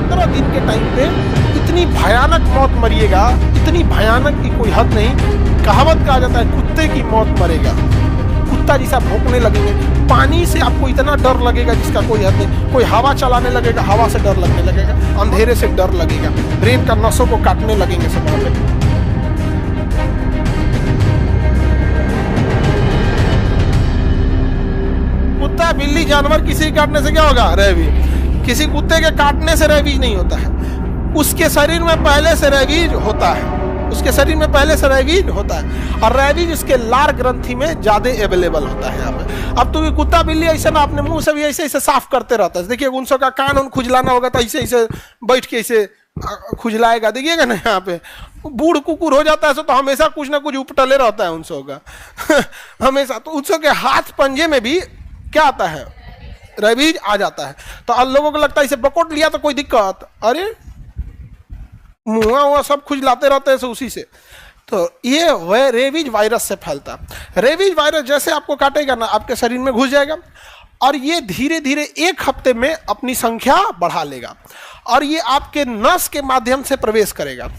15 दिन के टाइम पे इतनी भयानक मौत मरिएगा, इतनी भयानक की कोई हद नहीं। कहावत कहा जाता है कुत्ते की मौत मरेगा, कुत्ता जैसा भौंकने लगेंगे। पानी से आपको इतना डर लगेगा जिसका कोई हद नहीं। कोई हवा चलाने लगेगा, हवा से डर लगने लगेगा, अंधेरे से डर लगेगा, ब्रेन का नसों को काटने लगेंगे सब वहाँ पे। कुत्ता, बिल्ली, जानवर किसी काटने से क्या होगा? रेबीज। किसी कुत्ते के काटने से रेबीज नहीं होता है, उसके शरीर में पहले से रेबीज होता है, उसके शरीर में पहले से रेबीज होता है, और रेबीज उसके लार ग्रंथि में ज्यादा अवेलेबल होता है यहाँ पे। अब तो कुत्ता बिल्ली ऐसे ना अपने मुंह से भी ऐसे ऐसे साफ करते रहता है। देखिए उन का कान उन खुजलाना होगा तो ऐसे ऐसे बैठ के ऐसे खुजलाएगा, देखिएगा ना यहाँ पे। बूढ़ कुकुर हो जाता है तो हमेशा कुछ ना कुछ उपटले रहता है उन का हमेशा। तो उन के हाथ पंजे में भी क्या आता है? रेबीज आ जाता है। तो अब लोगों को लगता है इसे पकड़ लिया तो कोई दिक्कत, अरे मुँह हुआ सब खुजलाते रहते हैं उसी से। तो ये वह रेबीज वायरस से फैलता। रेबीज वायरस जैसे आपको काटेगा ना, आपके शरीर में घुस जाएगा, और ये धीरे धीरे 1 हफ्ते में अपनी संख्या बढ़ा लेगा, और ये आपके नस के माध्यम से प्रवेश करेगा।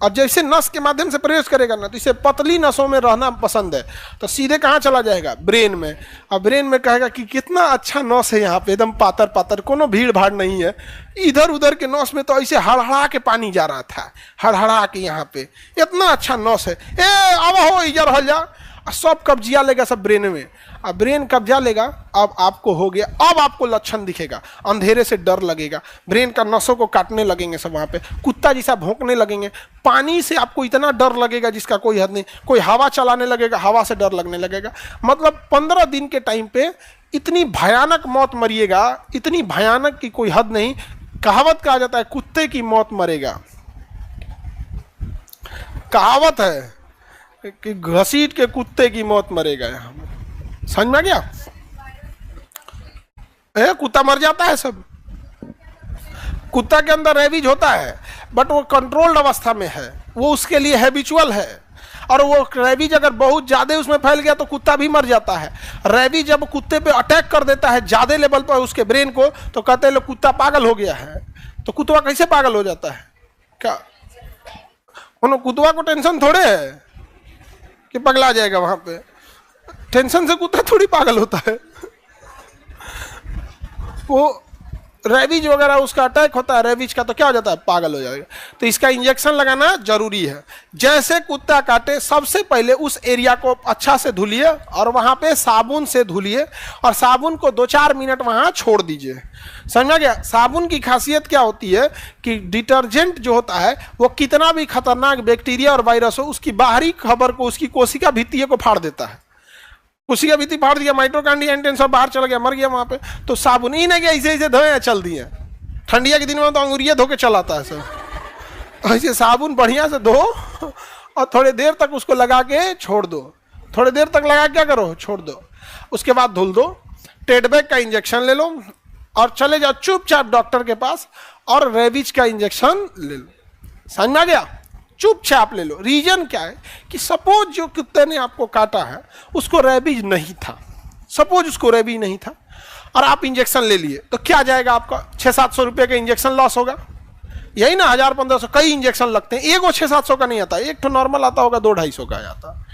और जैसे नस के माध्यम से प्रवेश करेगा ना, तो इसे पतली नसों में रहना पसंद है, तो सीधे कहाँ चला जाएगा? ब्रेन में। और ब्रेन में कहेगा कि कितना अच्छा नस है यहाँ पे, एकदम पातर पातर, कोनो भीड़ भाड़ नहीं है। इधर उधर के नस में तो ऐसे हड़हड़ा के पानी जा रहा था, हड़हड़ा के यहाँ पे इतना अच्छा नस है। ए अब हो इधर हल जा, सब कब्जिया लेगा सब ब्रेन में। अब ब्रेन कब्जा लेगा, अब आपको हो गया, अब आपको लक्षण दिखेगा, अंधेरे से डर लगेगा, ब्रेन का नसों को काटने लगेंगे सब वहाँ पे, कुत्ता जैसा भौंकने लगेंगे, पानी से आपको इतना डर लगेगा जिसका कोई हद नहीं। कोई हवा चलाने लगेगा, हवा से डर लगने लगेगा। मतलब 15 दिन के टाइम पे इतनी भयानक मौत मरिएगा, इतनी भयानक की कोई हद नहीं। कहावत कहा जाता है कुत्ते की मौत मरेगा। कहावत है कि घसीट के कुत्ते की मौत मरेगा। यहाँ समझ में आ गया? कुत्ता मर जाता है सब। कुत्ता के अंदर रेबीज होता है, बट वो कंट्रोल्ड अवस्था में है, वो उसके लिए हैबिचुअल है। और वो रेबीज अगर बहुत ज्यादा उसमें फैल गया तो कुत्ता भी मर जाता है। रेबीज जब कुत्ते पे अटैक कर देता है ज्यादा लेवल पर उसके ब्रेन को, तो कहते हैं लोग कुत्ता पागल हो गया है। तो कुत्ता कैसे पागल हो जाता है? क्या कुत्ता को टेंशन थोड़े है कि पगला जाएगा? वहां पे टेंशन से कुत्ता थोड़ी पागल होता है। वो रेबीज वगैरह उसका अटैक होता है रेबीज का, तो क्या हो जाता है? पागल हो जाएगा। तो इसका इंजेक्शन लगाना जरूरी है। जैसे कुत्ता काटे सबसे पहले उस एरिया को अच्छा से धुलिए, और वहां पे साबुन से धुलिए, और साबुन को 2-4 मिनट वहां छोड़ दीजिए। समझा गया? साबुन की खासियत क्या होती है कि डिटर्जेंट जो होता है वो कितना भी खतरनाक बैक्टीरिया और वायरस हो, उसकी बाहरी खबर को, उसकी कोशिका भित्तियों को फाड़ देता है। कोशिका भित्ति फाड़ दिया, माइटोकॉन्ड्रिया एंटेन सब बाहर चला गया, मर गया वहां पे। तो साबुन ही नहीं गया, ऐसे ऐसे धोए चल दिए। ठंडिया के दिन में तो अंगुरिया धो के चलाता है सब। ऐसे साबुन बढ़िया से धो और थोड़ी देर तक उसको लगा के छोड़ दो। थोड़ी देर तक लगा क्या करो? छोड़ दो। उसके बाद धुल दो। टेडबैक का इंजेक्शन ले लो और चले जाओ चुपचाप डॉक्टर के पास, और रेबीज का इंजेक्शन ले लो। समझ में आ गया? चुपचाप ले लो। रीजन क्या है कि सपोज जो कुत्ते ने आपको काटा है उसको रेबीज नहीं था, सपोज उसको रेबीज नहीं था, और आप इंजेक्शन ले लिए, तो क्या जाएगा आपका? 600-700 रुपये का इंजेक्शन लॉस होगा। यही ना, 1000-1500 कई इंजेक्शन लगते हैं, एगो 600-700 का नहीं आता, एक तो नॉर्मल आता होगा 200-250 का आता,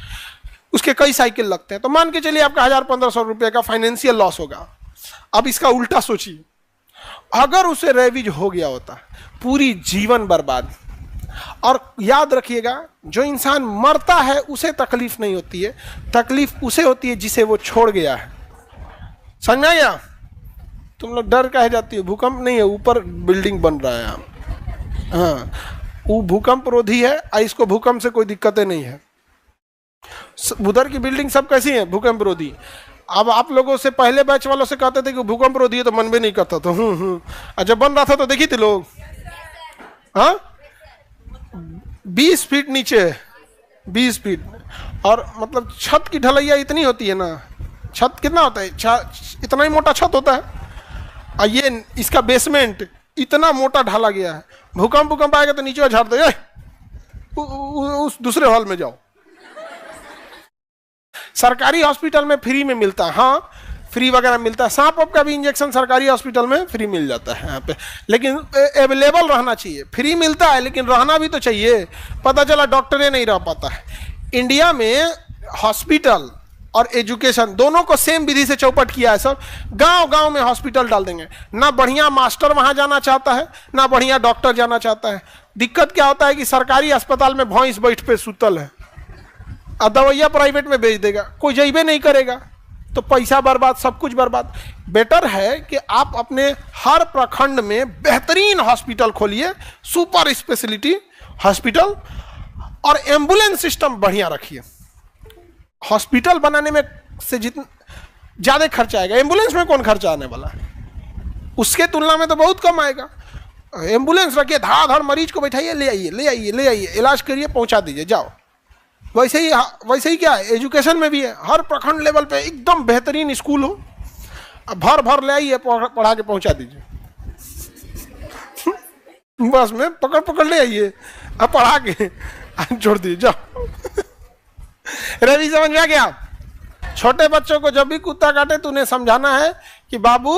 उसके कई साइकिल लगते हैं। तो मान के चलिए आपका 1000-1500 रुपये का फाइनेंशियल लॉस होगा। अब इसका उल्टा सोचिए, अगर उसे रेबीज हो गया होता, पूरी जीवन बर्बाद। और याद रखिएगा, जो इंसान मरता है उसे तकलीफ नहीं होती है, तकलीफ उसे होती है जिसे वो छोड़ गया है। समझ में आ गया? तुम लोग डर काहे जाती हो? भूकंप नहीं है, ऊपर बिल्डिंग बन रहा है। हाँ, वो भूकंप रोधी है, इसको भूकंप से कोई दिक्कतें नहीं है। उधर की बिल्डिंग सब कैसी है? भूकंप रोधी। अब आप लोगों से पहले बैच वालों से कहते थे कि भूकंप रोधी है, तो मन भी नहीं करता था। जब बन रहा था तो देखी थी लोग, हाँ 20 फीट नीचे, 20 फीट, और मतलब छत की ढलैया इतनी होती है ना, छत कितना होता है? इतना ही मोटा छत होता है, और ये इसका बेसमेंट इतना मोटा ढाला गया है। भूकंप आएगा तो नीचे झाड़ दे, उस दूसरे हॉल में जाओ। सरकारी हॉस्पिटल में फ्री में मिलता है, हाँ फ्री वगैरह मिलता है। सांप वाप का भी इंजेक्शन सरकारी हॉस्पिटल में फ्री मिल जाता है यहाँ पे, लेकिन अवेलेबल रहना चाहिए। फ्री मिलता है लेकिन रहना भी तो चाहिए, पता चला डॉक्टर नहीं रह पाता है। इंडिया में हॉस्पिटल और एजुकेशन दोनों को सेम विधि से चौपट किया है सब। गांव गांव में हॉस्पिटल डाल देंगे, ना बढ़िया मास्टर वहां जाना चाहता है ना बढ़िया डॉक्टर जाना चाहता है। दिक्कत क्या होता है कि सरकारी अस्पताल में भैंस बैठ पे सुतल है और दवाइयाँ प्राइवेट में बेच देगा, कोई जइबे नहीं करेगा, तो पैसा बर्बाद, सब कुछ बर्बाद। बेटर है कि आप अपने हर प्रखंड में बेहतरीन हॉस्पिटल खोलिए, सुपर स्पेशलिटी हॉस्पिटल, और एम्बुलेंस सिस्टम बढ़िया रखिए। हॉस्पिटल बनाने में से जितना ज़्यादा खर्चा आएगा, एम्बुलेंस में कौन खर्चा आने वाला है, उसके तुलना में तो बहुत कम आएगा। एम्बुलेंस रखिए, धाड़ मरीज को बैठाइए, ले आइए ले आइए ले आइए, इलाज करिए, पहुंचा दीजिए, जाओ। वैसे ही क्या है, एजुकेशन में भी है, हर प्रखंड लेवल पे एकदम बेहतरीन स्कूल हो, भर भर ले आइए, पढ़ा के पहुंचा दीजिए। बस में पकड़ ले आइए, अब पढ़ा के छोड़ दीजिए, जाओ। रवि समझ में आ गया? छोटे बच्चों को जब भी कुत्ता काटे तो उन्हें समझाना है कि बाबू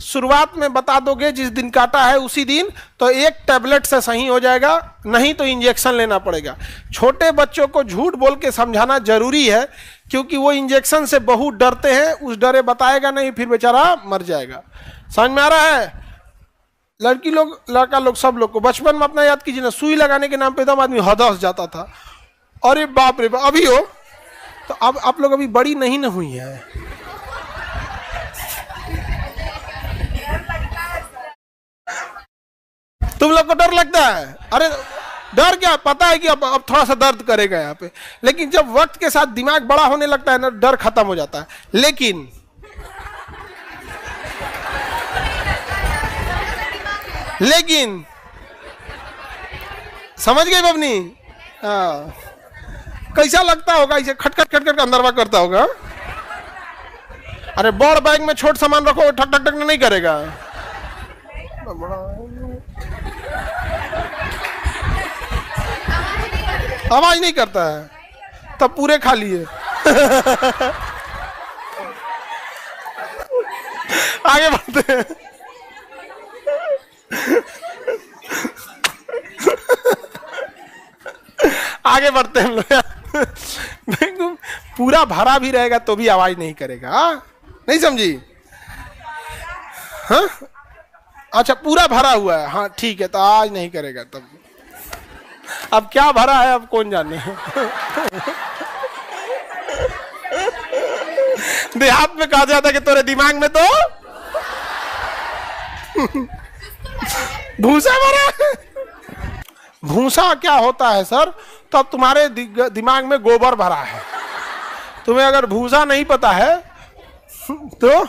शुरुआत में बता दोगे जिस दिन काटा है उसी दिन, तो एक टैबलेट से सही हो जाएगा, नहीं तो इंजेक्शन लेना पड़ेगा। छोटे बच्चों को झूठ बोल के समझाना जरूरी है, क्योंकि वो इंजेक्शन से बहुत डरते हैं, उस डरे बताएगा नहीं, फिर बेचारा मर जाएगा। समझ में आ रहा है? लड़की लोग, लड़का लोग, सब लोग को बचपन में अपना याद कीजिए ना, सुई लगाने के नाम पे एकदम आदमी हदस जाता था, अरे बाप रे बाप। अभी हो तो अब आप लोग अभी बड़ी नहीं न हुई है। तुम लोग को डर लगता है? अरे डर क्या, पता है कि अब थोड़ा सा दर्द करेगा यहाँ पे, लेकिन जब वक्त के साथ दिमाग बड़ा होने लगता है ना, डर खत्म हो जाता है। लेकिन समझ गए बबनी? हाँ, कैसा लगता होगा, इसे खटखट खटखट अंदरवा करता होगा। अरे बड़ बैग में छोट सामान रखो, ठक ठक ठक नहीं करेगा। आवाज नहीं करता है, तब पूरे खाली है। आगे बढ़ते हैं। आगे बढ़ते हैं हम लोग। पूरा भरा भी रहेगा तो भी आवाज नहीं करेगा, नहीं समझी? हाँ अच्छा, पूरा भरा हुआ है, हाँ ठीक है, तो आज नहीं करेगा। तब अब क्या भरा है अब कौन जाने। देहात में कहा जाता है कि तेरे दिमाग में तो भूसा भरा है। भूसा क्या होता है सर? तब तुम्हारे दिमाग में गोबर भरा है। तुम्हें अगर भूसा नहीं पता है तो